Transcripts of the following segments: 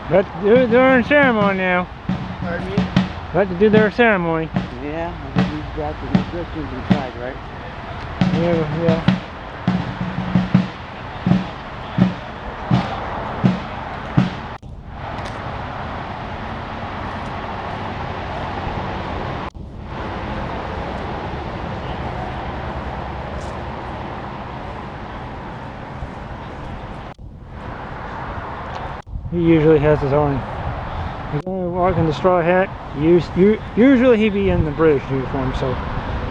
About to do their ceremony now. Pardon me? About to do their ceremony. Yeah, I think we've got the restrictions inside, right? Yeah. He usually has his own. He's only walking the straw hat. Usually he'd be in the British uniform, so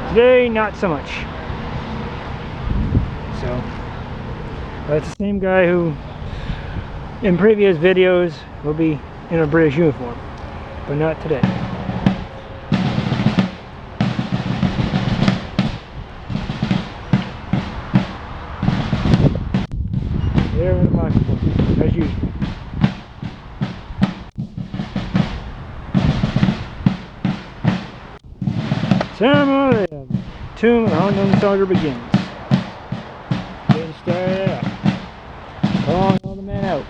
today not so much. So that's the same guy who in previous videos will be in a British uniform, but not today. There with the microphone, as usual. Ceremony of the Tomb of the Unknown Soldier begins. Getting started out. Calling all the men out.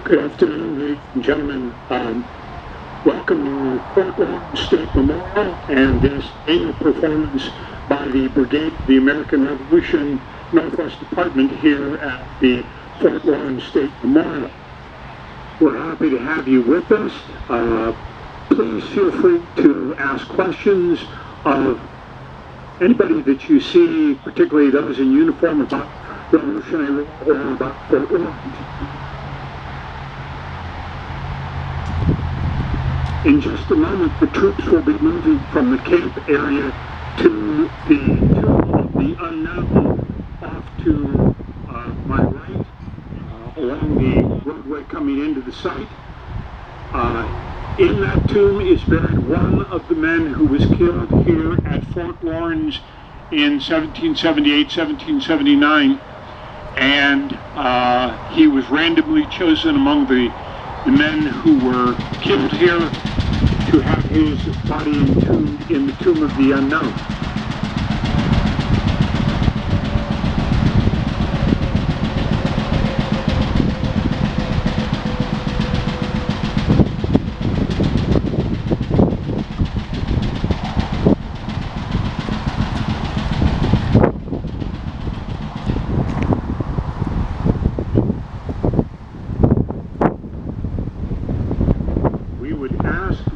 Good afternoon, ladies and gentlemen. Welcome to Fort Lawn State Memorial and this annual performance by the Brigade, the American Revolution Northwest Department here at the Fort Lawn State Memorial. We're happy to have you with us. Please feel free to ask questions of anybody that you see, particularly those in uniform, about Revolutionary War or about Fort Lawn. In just a moment, the troops will be moving from the camp area to the Tomb of the Unknown off to my right, along the roadway coming into the site. In that tomb is buried one of the men who was killed here at Fort Laurens in 1778, 1779, and he was randomly chosen among the men who were killed here to have his body entombed in the Tomb of the Unknown.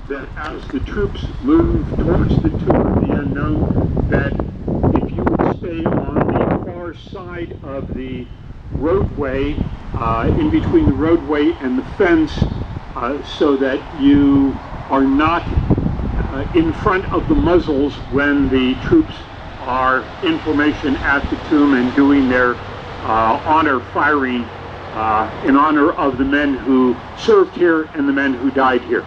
That as the troops move towards the Tomb of the Unknown, that if you would stay on the far side of the roadway, in between the roadway and the fence, so that you are not in front of the muzzles when the troops are in formation at the tomb and doing their honor firing in honor of the men who served here and the men who died here.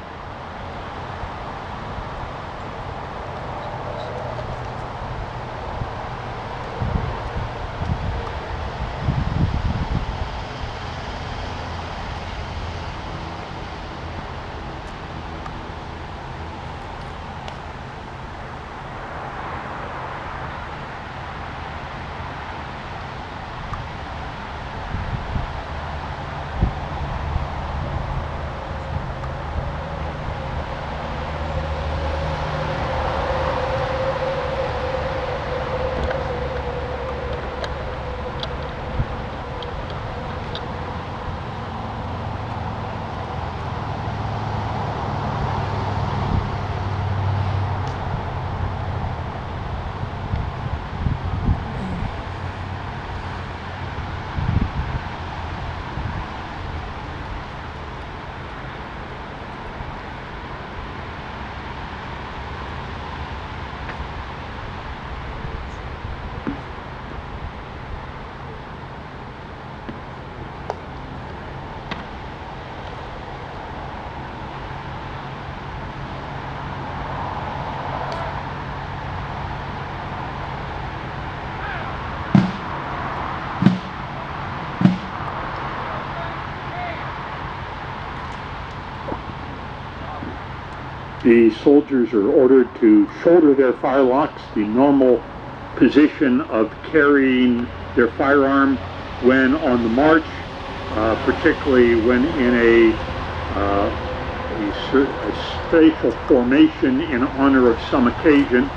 The soldiers are ordered to shoulder their firelocks, the normal position of carrying their firearm when on the march, particularly when in a spatial formation in honor of some occasion.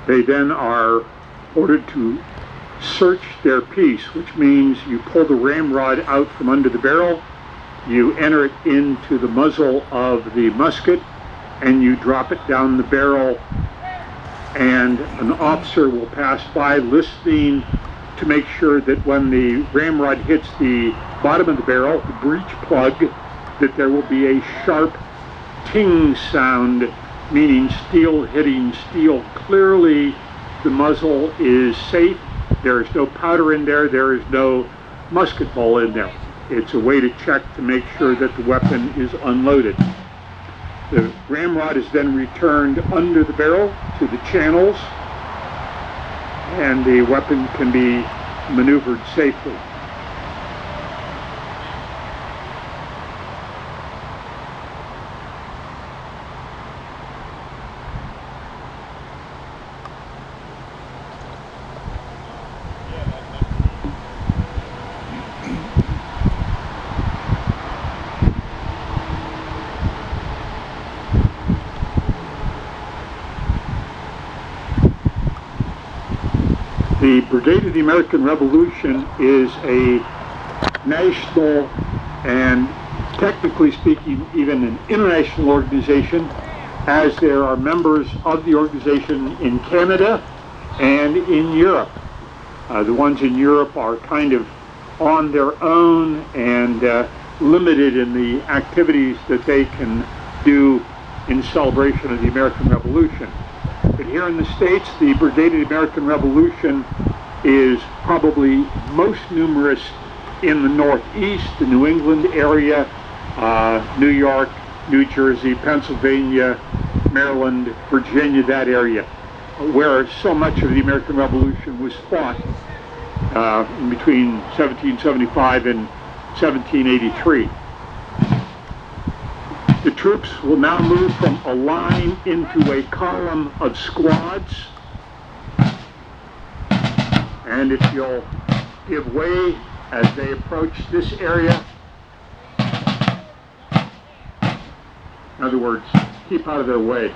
They then are ordered to search their piece, which means you pull the ramrod out from under the barrel, you enter it into the muzzle of the musket, and you drop it down the barrel, and an officer will pass by listening to make sure that when the ramrod hits the bottom of the barrel, the breech plug, that there will be a sharp ting sound, meaning steel hitting steel. Clearly the muzzle is safe. There is no powder in there. There is no musket ball in there. It's a way to check to make sure that the weapon is unloaded. The ramrod is then returned under the barrel to the channels, and the weapon can be maneuvered safely. The Brigade of the American Revolution is a national and, technically speaking, even an international organization, as there are members of the organization in Canada and in Europe. The ones in Europe are kind of on their own and limited in the activities that they can do in celebration of the American Revolution. But here in the States, the Brigade of the American Revolution is probably most numerous in the Northeast, the New England area, New York, New Jersey, Pennsylvania, Maryland, Virginia, that area, where so much of the American Revolution was fought in between 1775 and 1783. The troops will now move from a line into a column of squads. And if you'll give way as they approach this area, in other words, keep out of their way.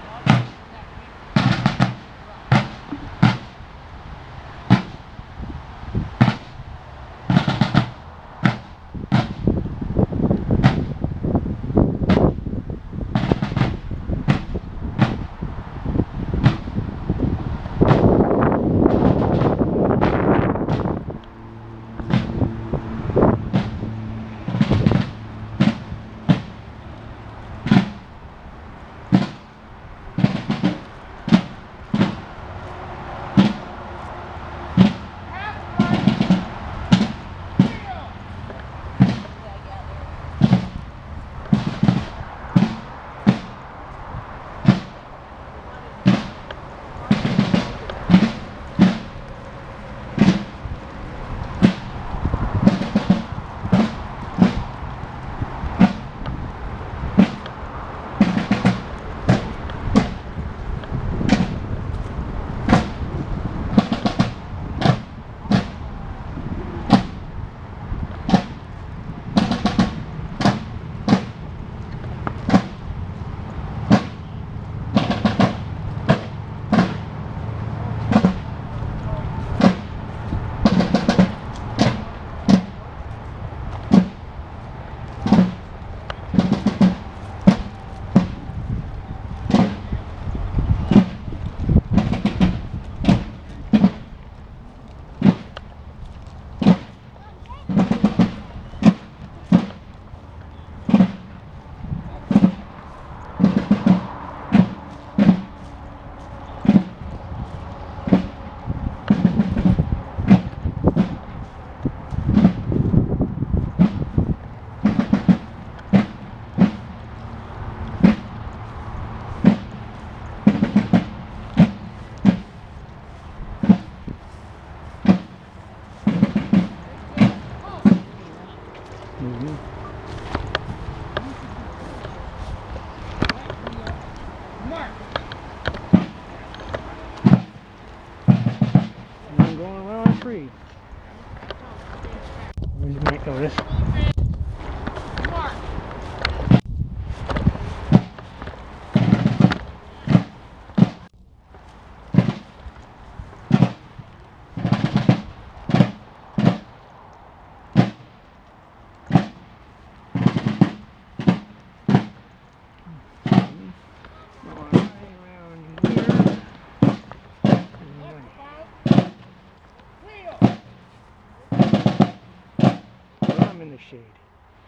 in the shade.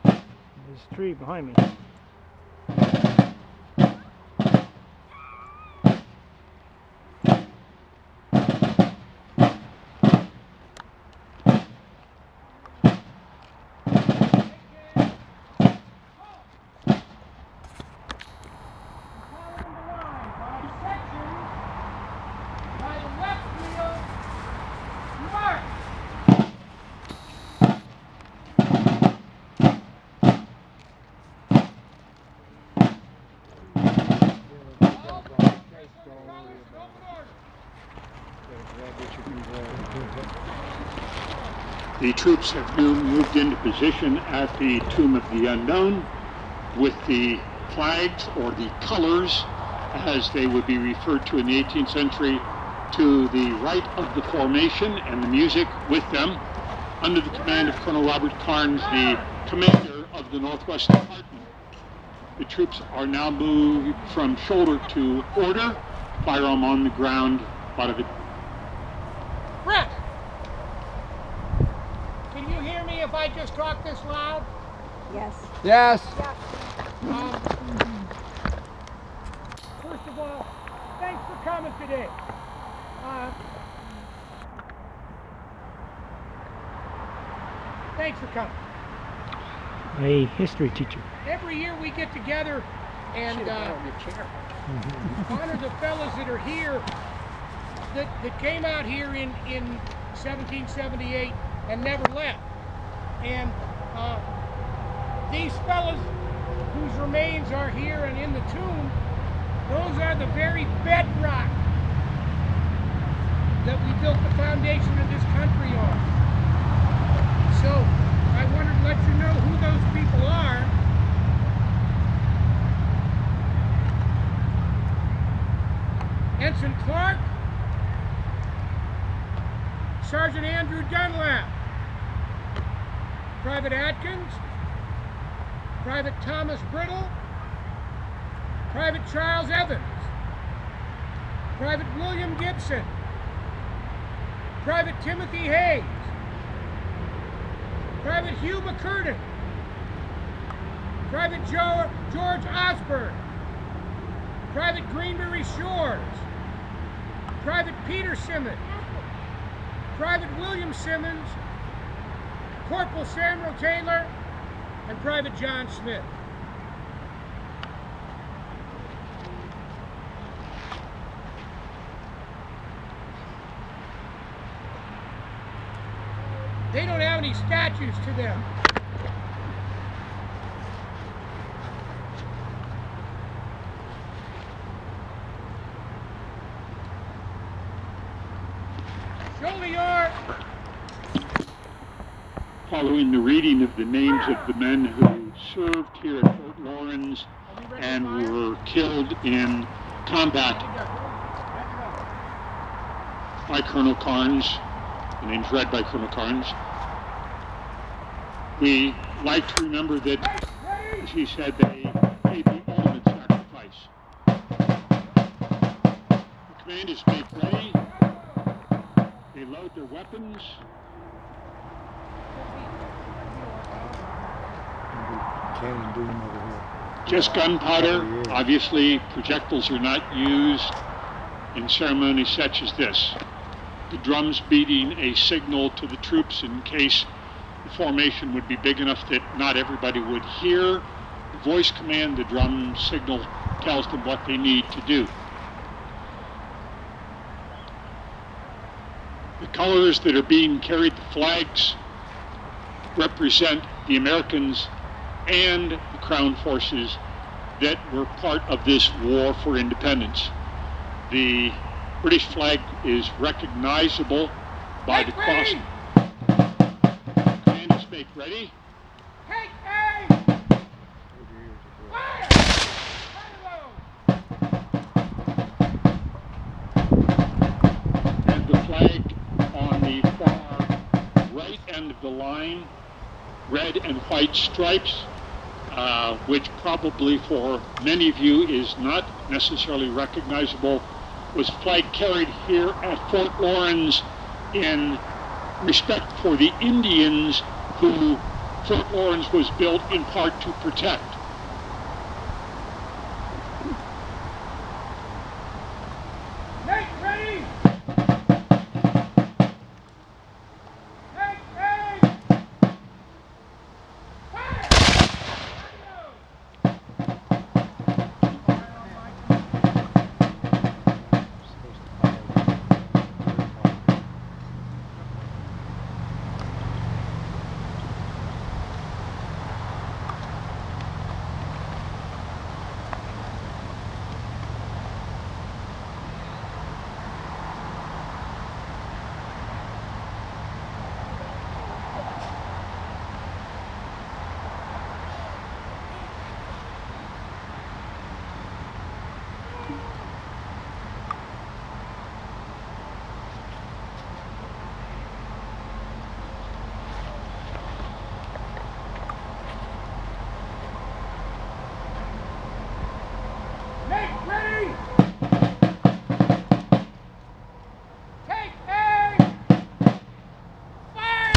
There's a tree behind me. The troops have now moved into position at the Tomb of the Unknown with the flags, or the colors, as they would be referred to in the 18th century, to the right of the formation, and the music with them, under the command of Colonel Robert Carnes, the commander of the Northwest Department. The troops are now moved from shoulder to order, firearm on the ground, part of it. Brett! Can you hear me if I just talk this loud? Yes. Yes. First of all, thanks for coming today. Thanks for coming. A history teacher. Every year we get together and honor the fellas that are here, that came out here in 1778 and never left. And these fellas whose remains are here and in the tomb, those are the very bedrock that we built the foundation of this country on. So I wanted to let you know who those people are. Ensign Clark, Sergeant Andrew Dunlap, Private Atkins, Private Thomas Brittle, Private Charles Evans, Private William Gibson, Private Timothy Hayes, Private Hugh McCurtain, Private George Osborne, Private Greenberry Shores, Private Peter Simmons, Private William Simmons, Corporal Samuel Taylor, and Private John Smith. They don't have any statues to them. Joliard. Following the reading of the names of the men who served here at Fort Lawrence and were killed in combat by Colonel Carnes, the names read by Colonel Carnes, we like to remember that, as he said, they made the ultimate sacrifice. The command is made ready. They load their weapons. Cannon doom over here. Just gunpowder. Obviously, projectiles are not used in ceremonies such as this. The drums beating a signal to the troops in case the formation would be big enough that not everybody would hear. The voice command, the drum signal tells them what they need to do. The colors that are being carried, the flags, represent the Americans and the Crown forces that were part of this war for independence. The British flag is recognizable by the cross. Command is make ready. Take aim! Fire! And the flag on the far right end of the line, red and white stripes, which probably for many of you is not necessarily recognizable, was flag carried here at Fort Lawrence in respect for the Indians who Fort Lawrence was built in part to protect. Make ready! Make ready! Fire! Make ready! Take aim! Fire!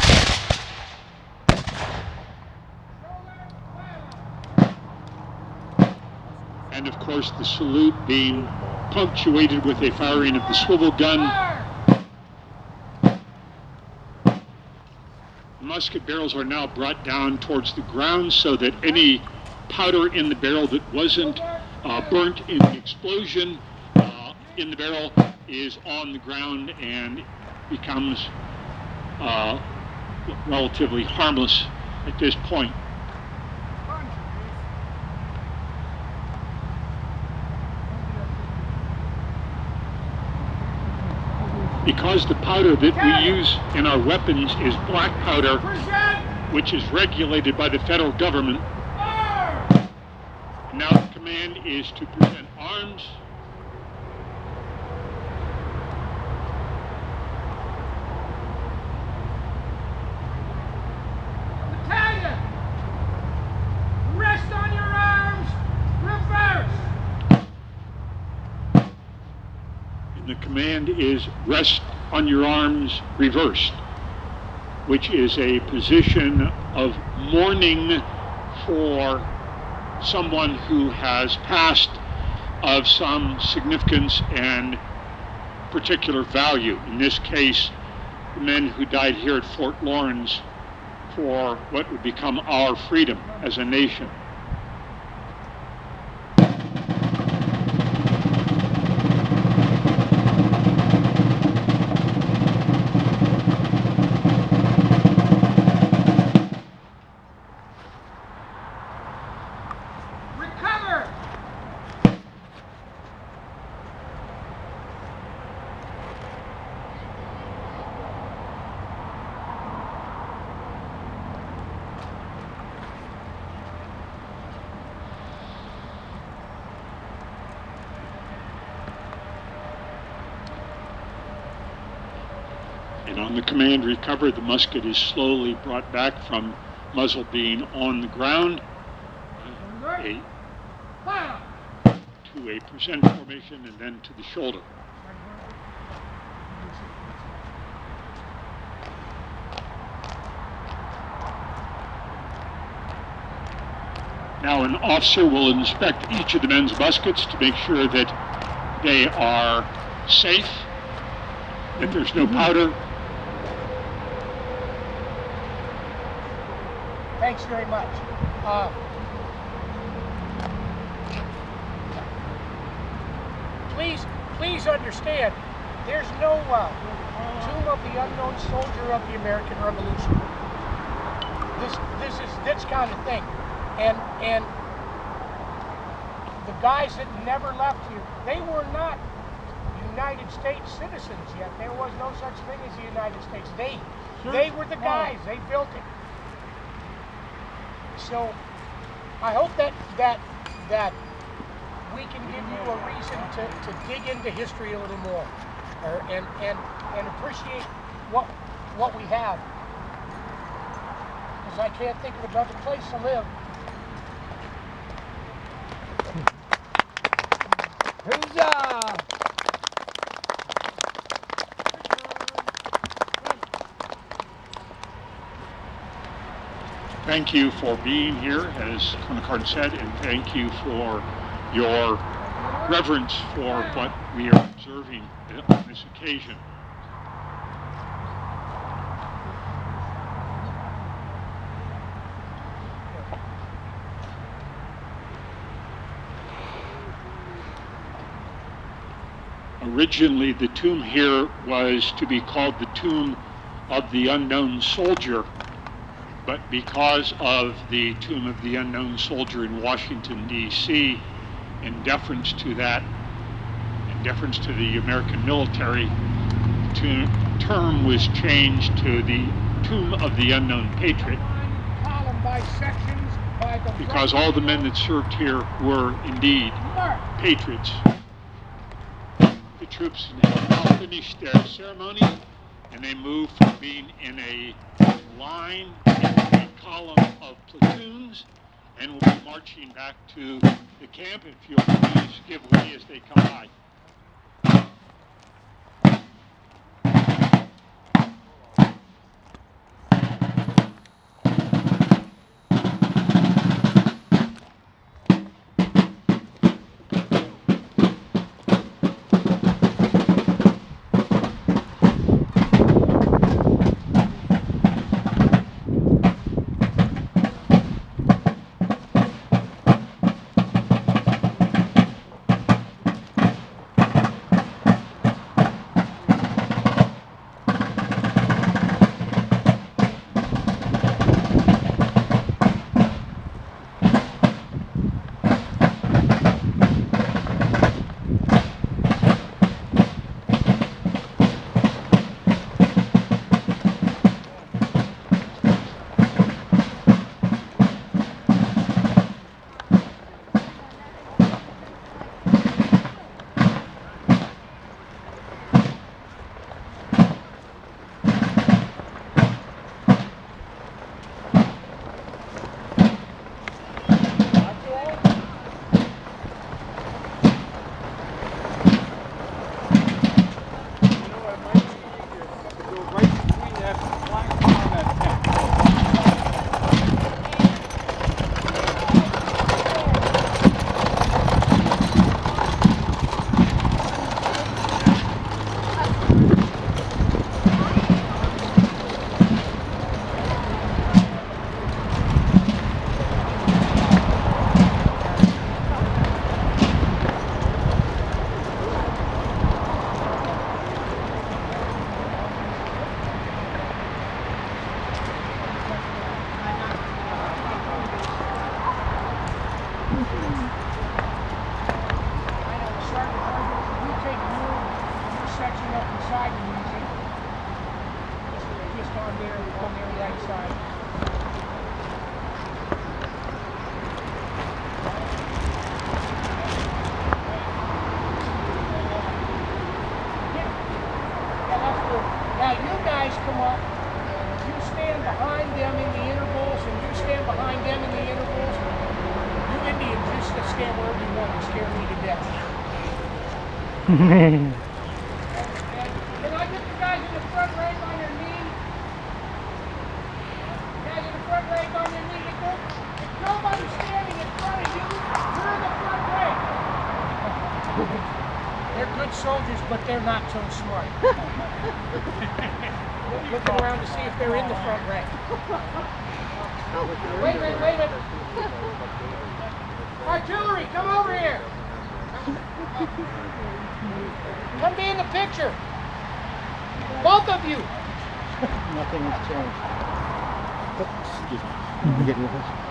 And of course the salute being punctuated with a firing of the swivel gun. Fire! Musket barrels are now brought down towards the ground so that any powder in the barrel that wasn't burnt in the explosion in the barrel is on the ground and becomes relatively harmless at this point. Because the powder that we use in our weapons is black powder, which is regulated by the federal government. Now the command is to present arms. Battalion! Rest on your arms! Reverse! And the command is rest on your arms reversed, which is a position of mourning for someone who has passed of some significance and particular value. In this case, the men who died here at Fort Lawrence for what would become our freedom as a nation. Recover! And on the command recover, the musket is slowly brought back from muzzle being on the ground Fire! to a present formation and then to the shoulder. Now an officer will inspect each of the men's muskets to make sure that they are safe, that there's no powder. Thanks very much. Please understand, there's no tomb of the unknown soldier of the American Revolution. This is this kind of thing, and the guys that never left here, they were not United States citizens yet. There was no such thing as the United States. They were the guys. They built it. So I hope that we can give you a reason to dig into history a little more, and appreciate what we have. Because I can't think of another place to live. Huzzah! thank you for being here, as Colonel Card said, and thank you for your reverence for what we are observing on this occasion. Originally, the tomb here was to be called the Tomb of the Unknown Soldier, but because of the Tomb of the Unknown Soldier in Washington, D.C., in deference to that, in deference to the American military, the term was changed to the Tomb of the Unknown Patriot, because all the men that served here were indeed patriots. The troops have now finished their ceremony, and they move from being in a line, a column of platoons, and will be marching back to the camp. If you'll please give way as they come by. Now you guys come up, you stand behind them in the intervals, and you stand behind them in the intervals. You Indians just stand wherever you want to scare me to death. And can I get the guys in the front rank on their knees? Guys in the front rank on their knees. If nobody's standing in front of you, you're in the front rank. They're good soldiers, but they're not so smart. Looking around to see if they're in the front rank. Wait a minute. Artillery, come over here. Come be in the picture. Both of you. Nothing has changed. Excuse me. You getting with us?